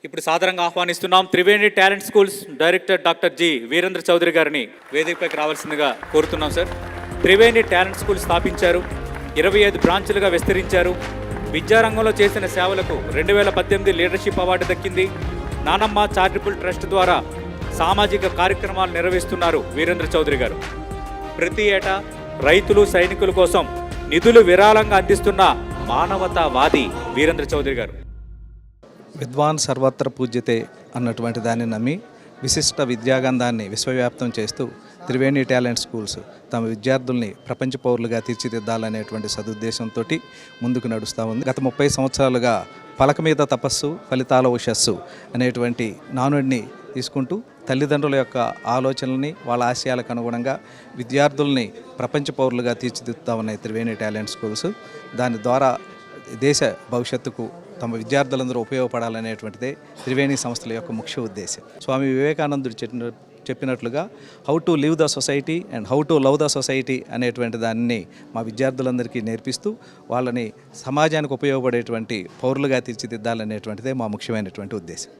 ఇప్పుడు సాదరంగా ఆహ్వానిస్తున్నాం Triveni talent schools director doctor G Veerendra Chowdary గారిని వేదికపైకి రావాల్సిందిగా కోరుతున్నాం సార్. త్రివేణి టాలెంట్ స్కూల్ స్థాపించారు, 25 బ్రాంచులుగా విస్తరించారు. విద్యారంగంలో చేసిన సేవలకు 2018 లీడర్షిప్ అవార్డు దక్కింది. నానమ్మ చారిటబుల్ ట్రస్ట్ ద్వారా సామాజిక కార్యక్రమాలు నిర్వహిస్తున్నారు వీరేంద్ర చౌదరి గారు. ప్రతి ఏటా రైతులు సైనికుల కోసం నిధులు విరాళంగా అందిస్తున్న మానవతావాది వీరేంద్ర చౌదరి గారు. విద్వాన్ సర్వత్ర పూజ్యతే అన్నటువంటి దాన్ని నమ్మి విశిష్ట విద్యాగంధాన్ని విశ్వవ్యాప్తం చేస్తూ త్రివేణి టాలెంట్ స్కూల్స్ తమ విద్యార్థుల్ని ప్రపంచ పౌరులుగా తీర్చిదిద్దాలనేటువంటి సదుద్దేశంతో ముందుకు నడుస్తూ ఉంది. గత 30 సంవత్సరాలుగా పలక మీద తపస్సు ఫలితాల ఉషస్సు అనేటువంటి నానుడిని తీసుకుంటూ తల్లిదండ్రుల యొక్క ఆలోచనల్ని వాళ్ళ ఆశయాలకు అనుగుణంగా విద్యార్థుల్ని ప్రపంచ పౌరులుగా తీర్చిదిద్దుతా ఉన్నాయి త్రివేణి టాలెంట్ స్కూల్స్. దాని ద్వారా దేశ భవిష్యత్తుకు తమ విద్యార్థులందరూ ఉపయోగపడాలనేటువంటిదే త్రివేణి సంస్థల యొక్క ముఖ్య ఉద్దేశం. స్వామి వివేకానందుడు చెప్పినట్లుగా how to live the society and how to love the society అనేటువంటి దాన్ని మా విద్యార్థులందరికీ నేర్పిస్తూ వాళ్ళని సమాజానికి ఉపయోగపడేటువంటి పౌరులుగా తీర్చిదిద్దాలనేటువంటిదే మా ముఖ్యమైనటువంటి ఉద్దేశం.